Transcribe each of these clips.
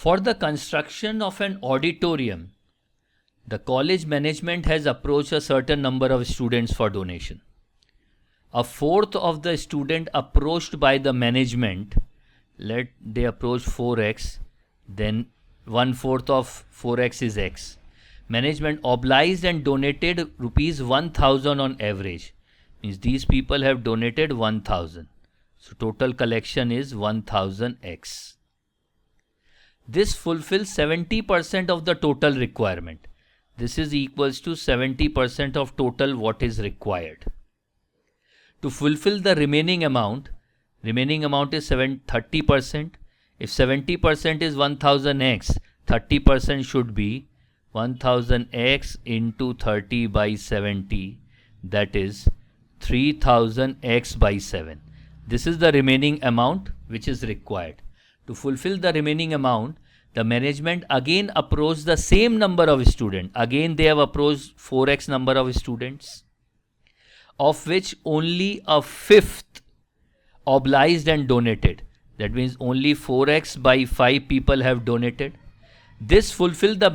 For the construction of an auditorium, the college management has approached a certain number of students for donation. A fourth of the student approached by the management, let they approach 4x, then 1/4 of 4x is x. Management obliged and donated rupees 1000 on average. Means these people have donated 1000. So total collection is 1000x. This fulfills 70% of the total requirement. This is equals to 70% of total what is required. To fulfill the remaining amount is 30%. If 70% is 1000x, 30% should be 1000x into 30 by 70, that is 3000x by 7. This is the remaining amount which is required. To fulfill the remaining amount, the management again approached the same number of students. Again they have approached 4x number of students, of which only a fifth obliged and donated. That means only 4x by 5 people have donated. This fulfilled the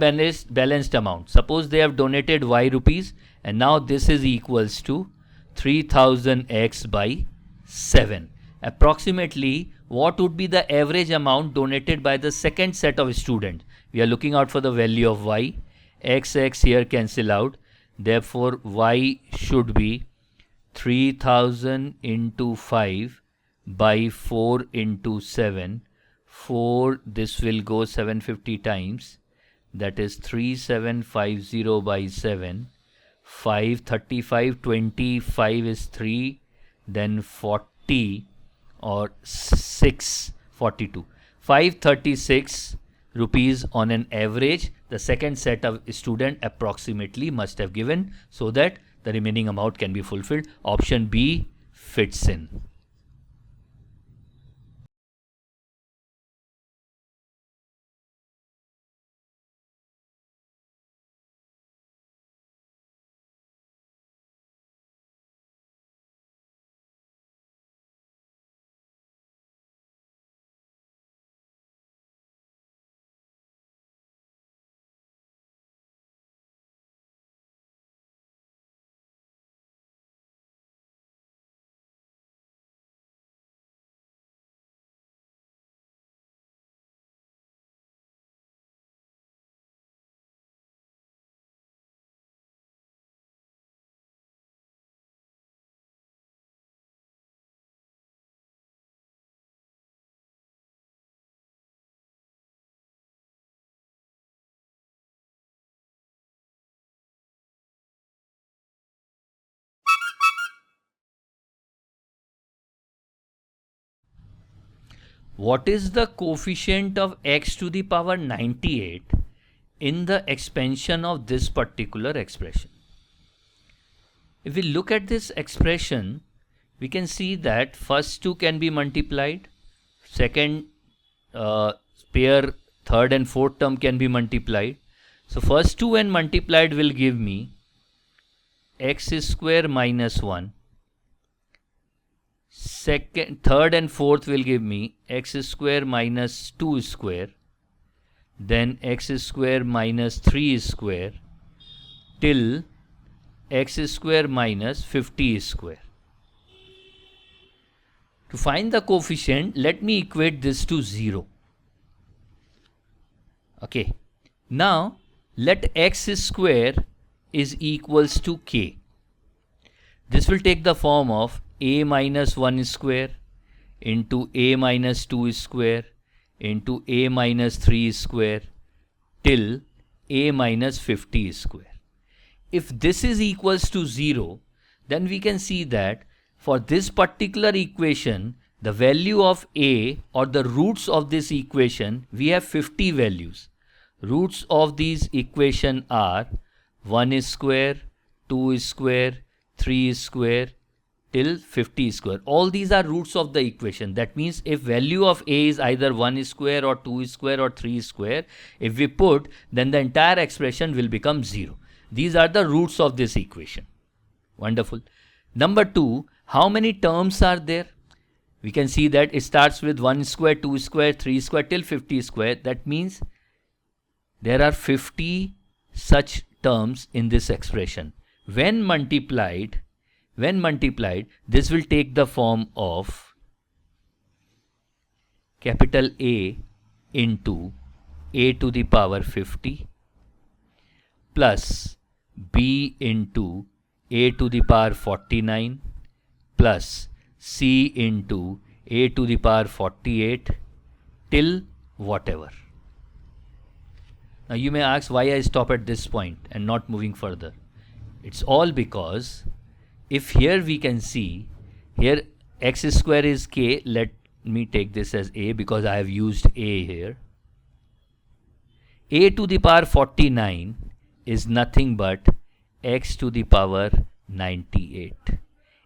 balanced amount. Suppose they have donated y rupees, and now this is equals to 3000x by 7. Approximately, what would be the average amount donated by the second set of students? We are looking out for the value of y. X here cancel out. Therefore, y should be 3000 into 5 by 4 into 7. 4, this will go 750 times. That is 3750 by 7. 5, 35, 25 is 3. Then 40 or 6, 42. 536 rupees on an average. The second set of student approximately must have given, so that the remaining amount can be fulfilled. Option B fits in. What is the coefficient of x to the power 98 in the expansion of this particular expression? If we look at this expression, we can see that first two can be multiplied, second pair, third and fourth term can be multiplied. So first two when multiplied will give me x square minus 1. Second, third and fourth will give me x square minus 2 square, then x square minus 3 square, till x square minus 50 square. To find the coefficient, let me equate this to 0. Okay. Now, let x square is equals to k. This will take the form of a minus 1 square into a minus 2 square into a minus 3 square till a minus 50 square. If this is equals to 0, then we can see that for this particular equation, the value of a or the roots of this equation, we have 50 values. Roots of these equation are 1 square, 2 square, 3 square till 50 square. All these are roots of the equation. That means if value of a is either 1 square or 2 square or 3 square, if we put, then the entire expression will become 0. These are the roots of this equation. Wonderful. Number 2, how many terms are there? we can see that it starts with 1 square, 2 square, 3 square till 50 square. That means there are 50 such terms in this expression. When multiplied, this will take the form of capital A into a to the power 50 plus b into a to the power 49 plus c into a to the power 48 till whatever. Now you may ask why I stop at this point and not moving further. It's all because if here we can see, here x square is k, let me take this as a because I have used a here. A to the power 49 is nothing but x to the power 98.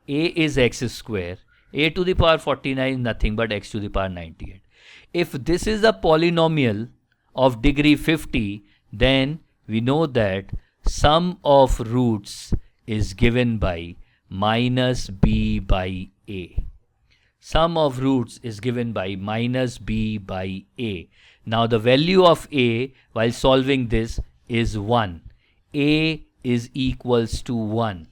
A is x square. A to the power 49 is nothing but x to the power 98. If this is a polynomial of degree 50, then we know that sum of roots is given by minus b by a. Sum of roots is given by minus b by a. Now the value of a while solving this is 1. A is equals to 1.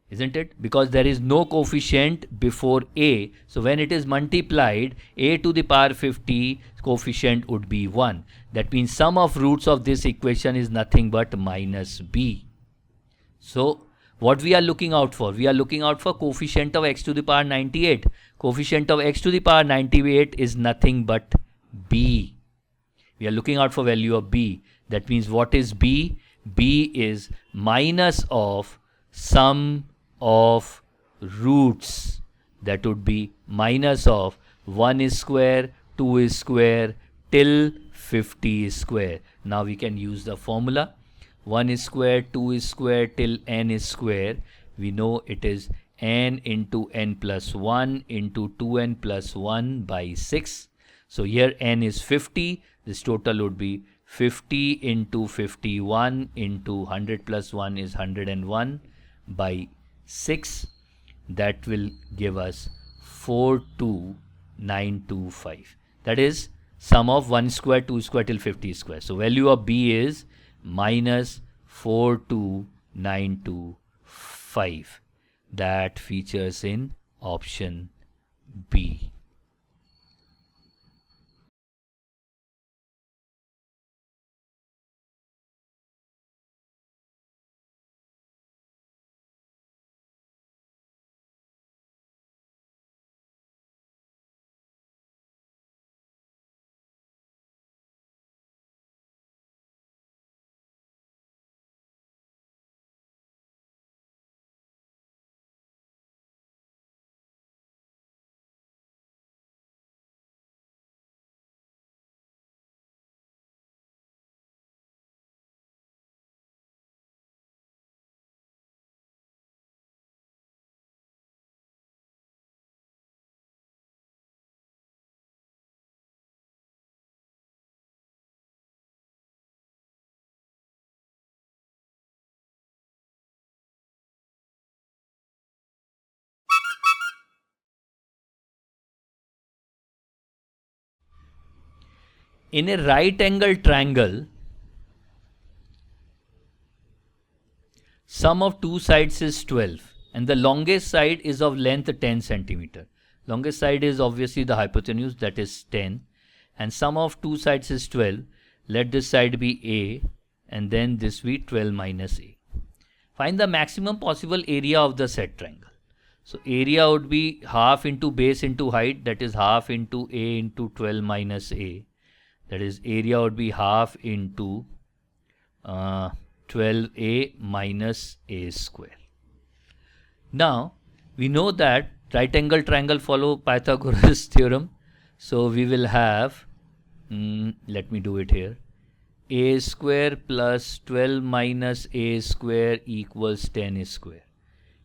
Isn't it? Because there is no coefficient before a. So when it is multiplied, a to the power 50 coefficient would be 1. That means sum of roots of this equation is nothing but minus b. So what we are looking out for? We are looking out for coefficient of x to the power 98. Coefficient of x to the power 98 is nothing but b. We are looking out for value of b. That means what is b? B is minus of sum of roots. That would be minus of 1 square, 2 square till 50 square. Now we can use the formula. 1 square, 2 square till n square. We know it is n into n plus 1 into 2n plus 1 by 6. So here n is 50. This total would be 50 into 51 into 100 plus 1 is 101 by 6. That will give us 42925. That is sum of 1 square, 2 square till 50 square. So value of b is minus 42925. That features in option B. In a right angle triangle, sum of two sides is 12 and the longest side is of length 10 centimeter. Longest side is obviously the hypotenuse, that is 10, and sum of two sides is 12. Let this side be a and then this be 12 minus a. Find the maximum possible area of the said triangle. So area would be half into base into height, that is half into a into 12 minus a. That is area would be half into 12a minus a square. Now we know that right angle triangle follow Pythagoras theorem. So we will have, let me do it here, a square plus 12 minus a square equals 10 square.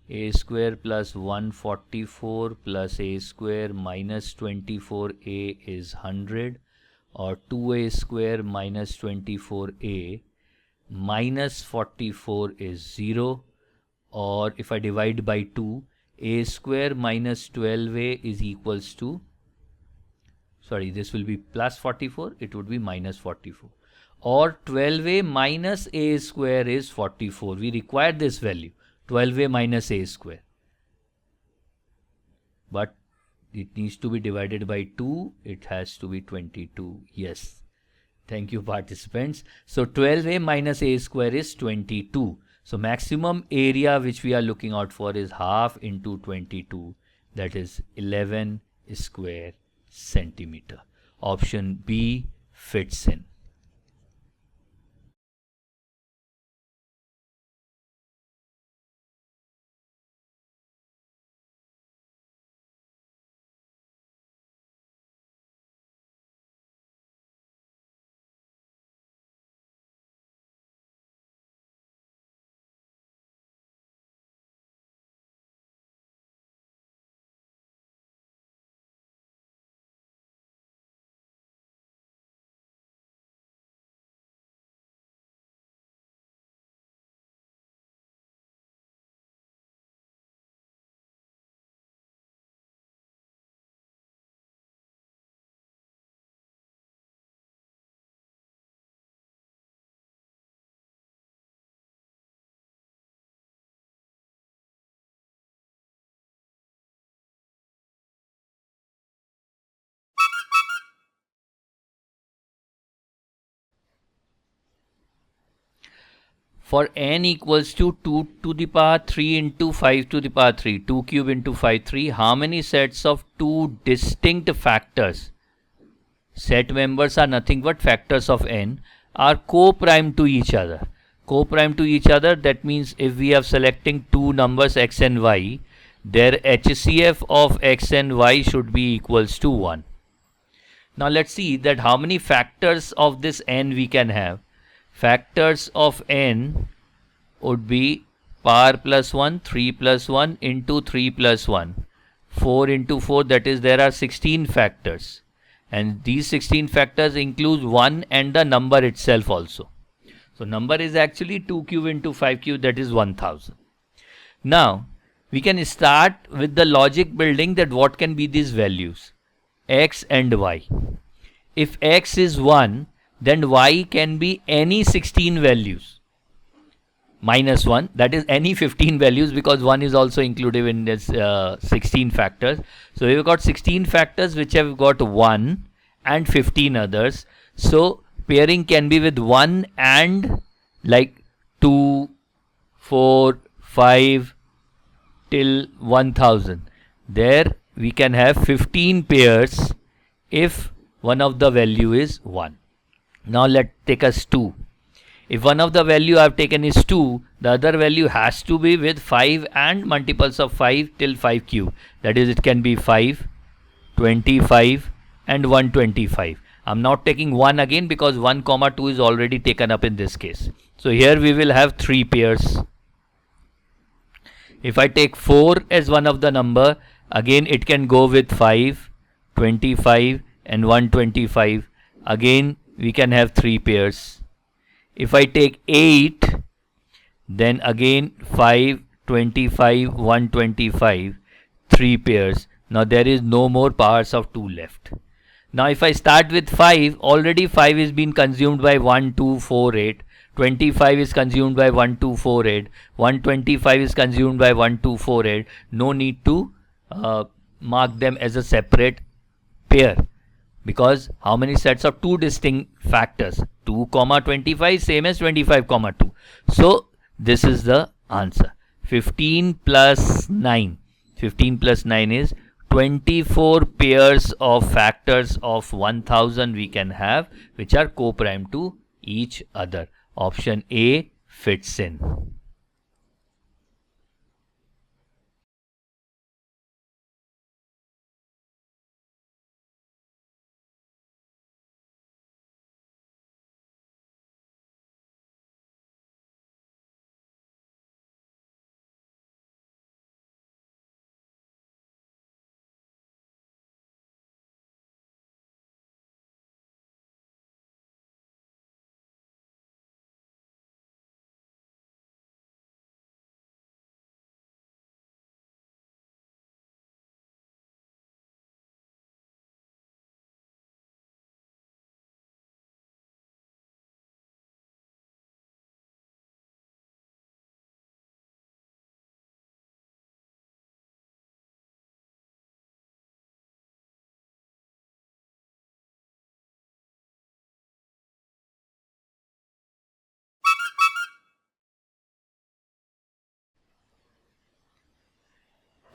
A square plus 144 plus a square minus 24a is 100, or 2a square minus 24a minus 44 is 0, or if I divide by 2, a square minus 12a is equals to, sorry, this will be plus 44, it would be minus 44. Or 12a minus a square is 44. We require this value, 12a minus a square. But it needs to be divided by 2. It has to be 22. Yes. Thank you, participants. So 12a minus a square is 22. So maximum area which we are looking out for is half into 22. That is 11 square centimeter. Option B fits in. For n equals to 2 to the power 3 into 5 to the power 3, 2 cube into 5, 3, how many sets of two distinct factors, set members are nothing but factors of n, are co-prime to each other? Co-prime to each other, that means if we are selecting two numbers x and y, their HCF of x and y should be equals to 1. Now let's see that how many factors of this n we can have. Factors of n would be power plus 1, 3 plus 1 into 3 plus 1. 4 into 4, that is there are 16 factors. And these 16 factors include 1 and the number itself also. So number is actually 2 cube into 5 cube, that is 1000. Now we can start with the logic building that what can be these values, x and y. If x is 1, then y can be any 16 values minus 1, that is any 15 values, because 1 is also included in this 16 factors. So we've got 16 factors which have got 1 and 15 others. So pairing can be with 1 and like 2, 4, 5 till 1000. There we can have 15 pairs if one of the value is 1. Now let's take us 2. If one of the value I have taken is 2, the other value has to be with 5 and multiples of 5 till 5 cube. That is, it can be 5, 25 and 125. I'm not taking 1 again because 1 comma 2 is already taken up in this case. So here we will have 3 pairs. If I take 4 as one of the number, again it can go with 5, 25 and 125. Again we can have 3 pairs. If I take 8, then again 5, 25, 125, 3 pairs. Now there is no more powers of 2 left. Now if I start with 5, already 5 is being consumed by 1, 2, 4, 8. 25 is consumed by 1, 2, 4, 8. 125 is consumed by 1, 2, 4, 8. No need to mark them as a separate pair. Because how many sets of two distinct factors? 2 comma 25 same as 25 comma 2. So this is the answer. 15 plus 9. 15 plus 9 is 24 pairs of factors of 1000 we can have, which are co-prime to each other. Option A fits in.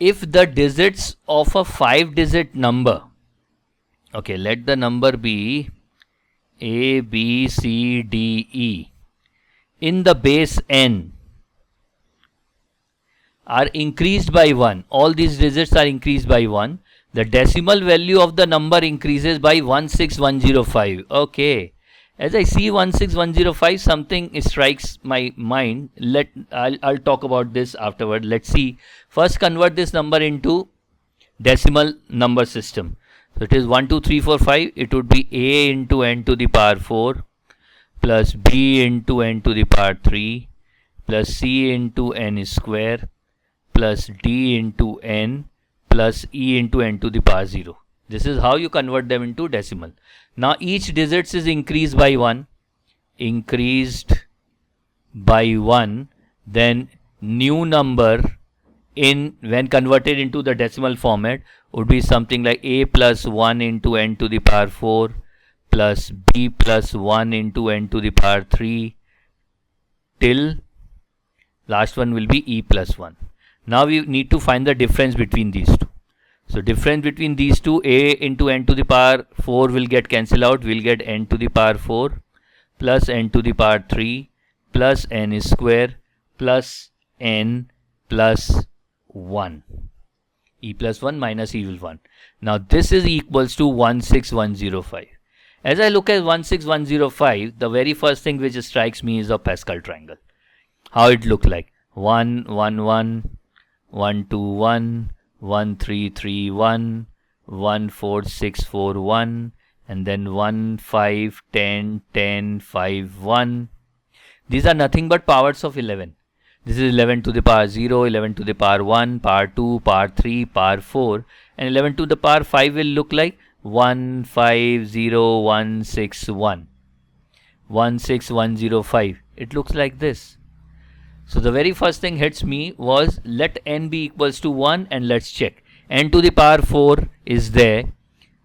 if the digits of a 5-digit number, okay, let the number be A, B, C, D, E, in the base n are increased by 1, all these digits are increased by 1, the decimal value of the number increases by 16105. Okay, as I see 16105, something strikes my mind. I'll talk about this afterward. Let's see. First, convert this number into decimal number system. So it is 1, 2, 3, 4, 5. It would be A into n to the power 4 plus B into n to the power 3 plus C into n square plus D into n plus E into n to the power 0. This is how you convert them into decimal. Now each digit is increased by 1. Then new number when converted into the decimal format would be something like A plus 1 into n to the power 4 plus B plus 1 into n to the power 3 till last one will be E plus 1. Now we need to find the difference between these two. So difference between these two, A into n to the power 4 will get cancelled out. We'll get n to the power 4 plus n to the power 3 plus n square plus n plus 1. E plus 1 minus E will 1. Now this is equals to 16105. As I look at 16105, the very first thing which strikes me is a Pascal triangle. How it look like? 1, 1, 1, 1, 2, 1, 1, 3, 3, 1, 1, 4, 6, 4, 1, and then 1, 5, 10, 10, 5, 1. These are nothing but powers of 11. This is 11 to the power 0, 11 to the power 1, power 2, power 3, power 4, and 11 to the power 5 will look like 1, 5, 0, 1, 6, 1. 16105. It looks like this. So the very first thing hits me was let n be equals to 1 and let's check. N to the power 4 is there,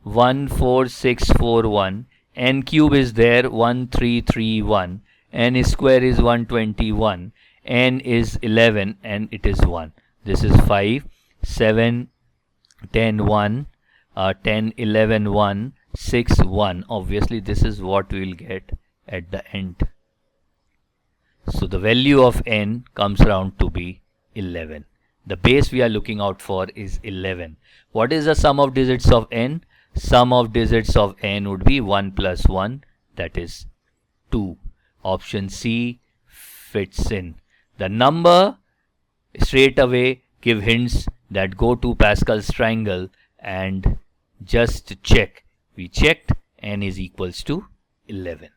14641. N cube is there, 1331. N square is 121. N is 11 and it is 1. This is 5, 7, 10, 1, 10, 11, 1, 6, 1. Obviously this is what we will get at the end. So the value of n comes around to be 11. The base we are looking out for is 11. What is the sum of digits of n? Sum of digits of n would be 1 plus 1, that is 2. Option C fits in. The number straight away give hints that go to Pascal's triangle and just check. We checked, n is equals to 11.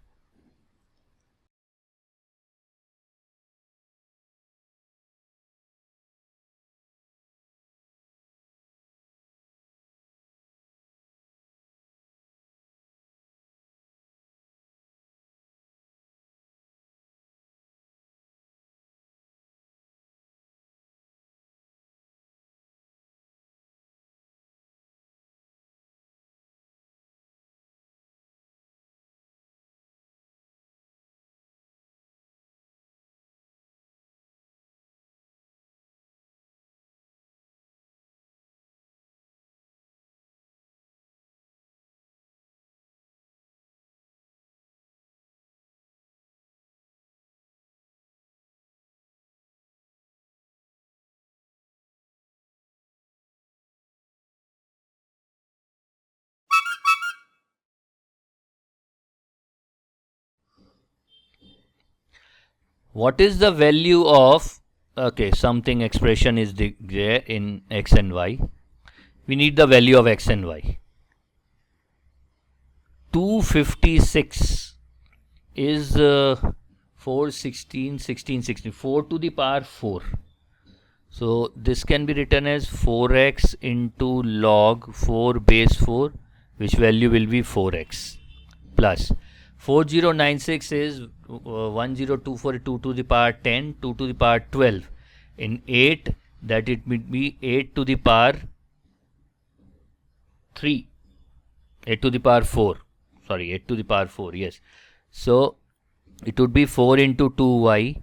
What is the value of, okay, something expression is there in x and y. We need the value of x and y. 256 is 4, 16, 16, 16, 4 to the power 4. So this can be written as 4x into log 4 base 4, which value will be 4x, plus 4096 is 10242 to the power 10, 2 to the power 12. In 8, that it would be 8 to the power 3, 8 to the power 4. Sorry, 8 to the power 4, yes. So it would be 4 into 2y,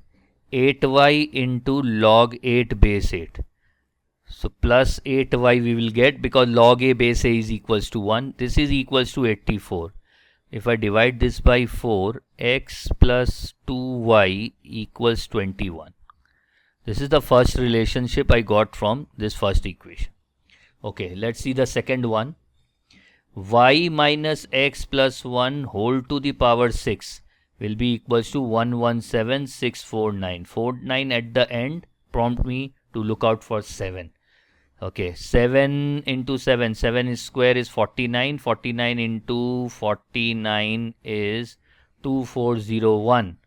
8y into log 8 base 8. So plus 8y we will get, because log a base a is equals to 1. This is equals to 84. If I divide this by 4, x plus 2y equals 21. This is the first relationship I got from this first equation. Okay, let's see the second one. Y minus x plus 1 whole to the power 6 will be equals to 117649. 49 at the end prompt me to look out for 7. Okay, 7 into 7. 7 is square is 49. 49 into 49 is 2401.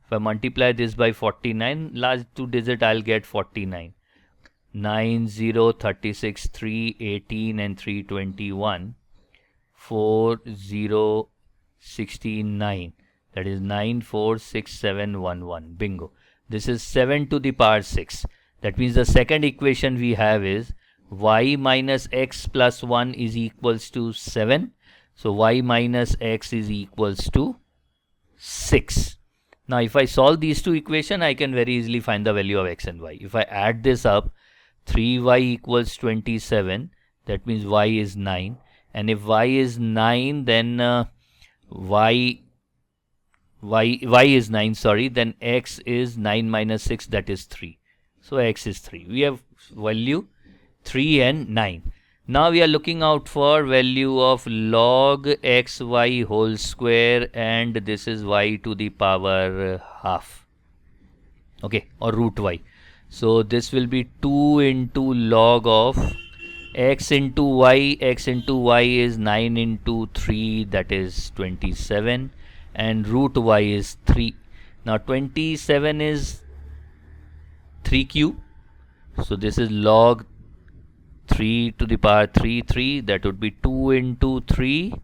If I multiply this by 49, last two digit I'll get 49. 9, 0, 36, 3, 18 and 321. 4, 0, 69. That is 946711. Bingo. This is 7 to the power 6. That means the second equation we have is y minus x plus 1 is equals to 7. So y minus x is equals to 6. Now if I solve these two equations, I can very easily find the value of x and y. If I add this up, 3y equals 27. That means y is 9. And if y is 9, then y is 9, sorry, then x is 9 minus 6, that is 3. So x is 3. We have value 3 and 9. Now we are looking out for value of log xy whole square, and this is y to the power half. Okay, or root y. So this will be 2 into log of x into y. X into y is 9 into 3, that is 27, and root y is 3. Now 27 is 3 cube, so this is log 3 to the power 3, that would be 2 into 3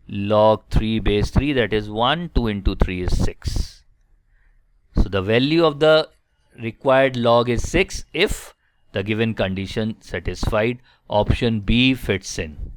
log 3 base 3, that is 1. 2 into 3 is 6. So the value of the required log is 6 if the given condition satisfied. Option B fits in.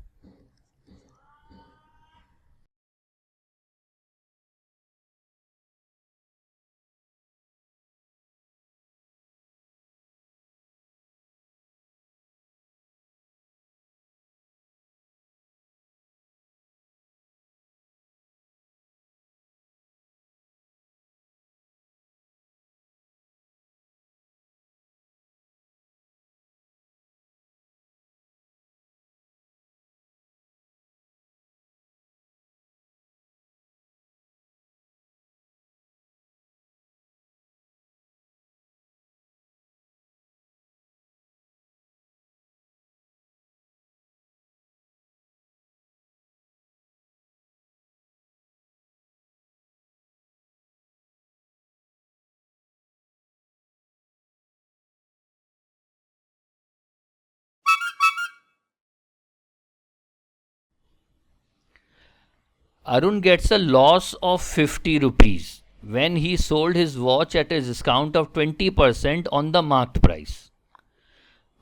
Arun gets a loss of 50 rupees when he sold his watch at a discount of 20% on the marked price.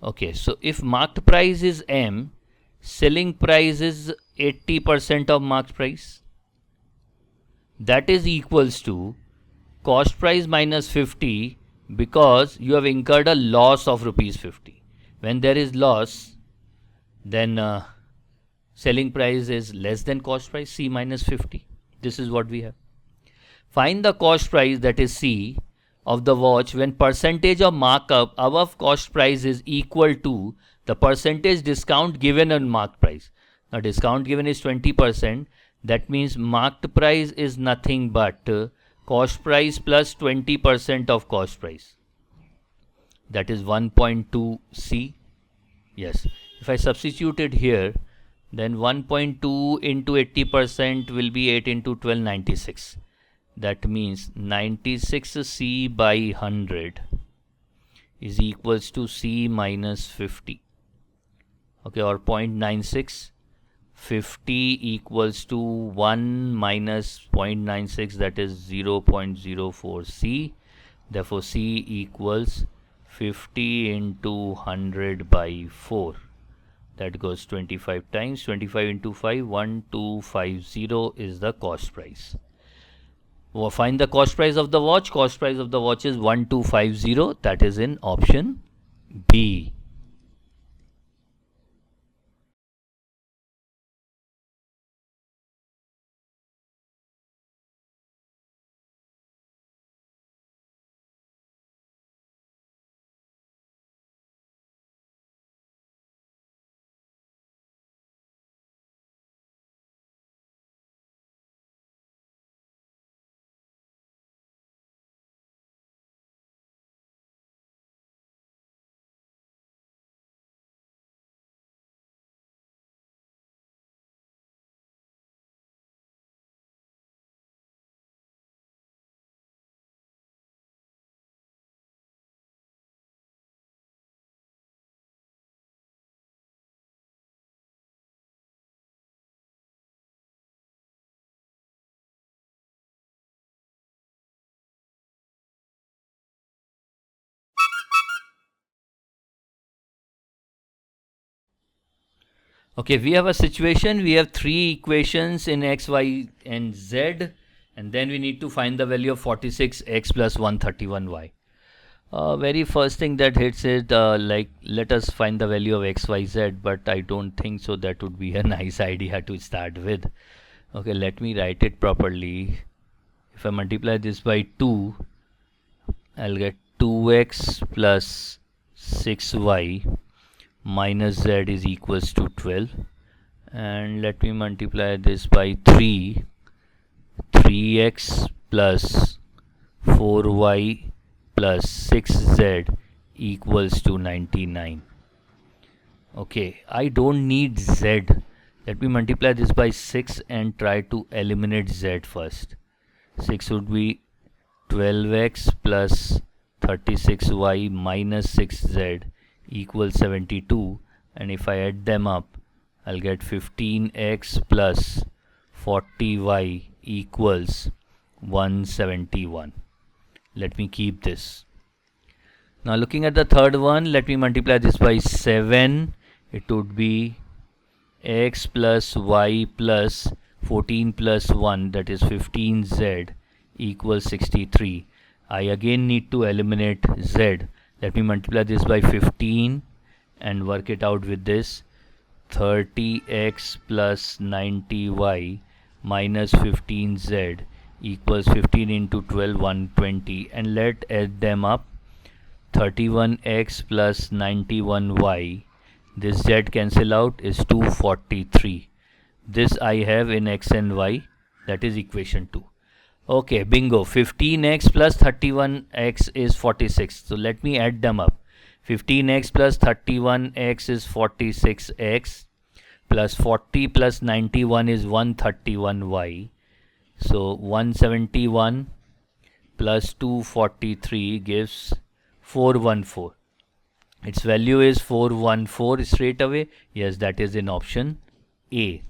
Okay, so if marked price is M, selling price is 80% of marked price. That is equals to cost price minus 50, because you have incurred a loss of rupees 50. When there is loss, then selling price is less than cost price, C minus 50. This is what we have. Find the cost price, that is C, of the watch when percentage of markup above cost price is equal to the percentage discount given on marked price. Now discount given is 20%. That means marked price is nothing but cost price plus 20% of cost price. That is 1.2 C. Yes. If I substitute it here, then 1.2 into 80% will be 8 into 12, 96. That means 96 C by 100 is equals to C minus 50. Okay, or 0.96. 50 equals to 1 minus 0.96, that is 0.04 C. Therefore C equals 50 into 100 by 4. That goes 25 times. 25 into 5, 1250 is the cost price. We'll find the cost price of the watch. Cost price of the watch is 1250. That is in option B. Okay, we have a situation, we have three equations in x, y and z, and then we need to find the value of 46x plus 131y. Very first thing that hits it, like let us find the value of x, y, z, but I don't think so that would be a nice idea to start with. Okay, let me write it properly. If I multiply this by 2, I'll get 2x plus 6y minus z is equals to 12, and let me multiply this by 3x plus 4y plus 6z equals to 99. Okay, I don't need z. Let me multiply this by 6 and try to eliminate z first. 6 would be 12x plus 36y minus 6z equals 72, and if I add them up, I'll get 15x plus 40y equals 171. Let me keep this. Now looking at the third one, let me multiply this by 7. It would be x plus y plus 14 plus 1, that is 15z equals 63. I again need to eliminate z. Let me multiply this by 15 and work it out with this. 30x plus 90y minus 15z equals 15 into 12, 120, and let add them up. 31x plus 91y, this z cancel out, is 243. This I have in x and y, that is equation 2. Okay, bingo. 15x plus 31x is 46. So let me add them up. 15x plus 31x is 46x, plus 40 plus 91 is 131y. So 171 plus 243 gives 414. Its value is 414 straight away. Yes, that is in option A.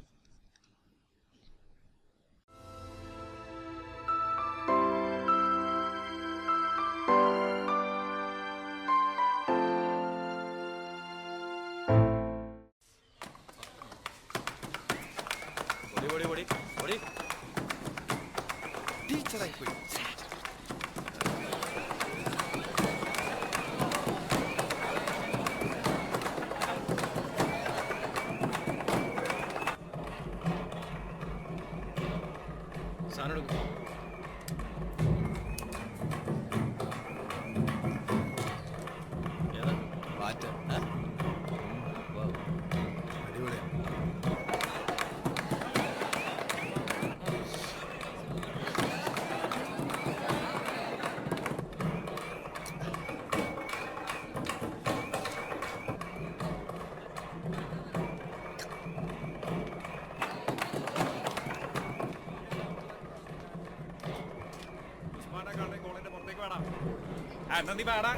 Nanti Pak,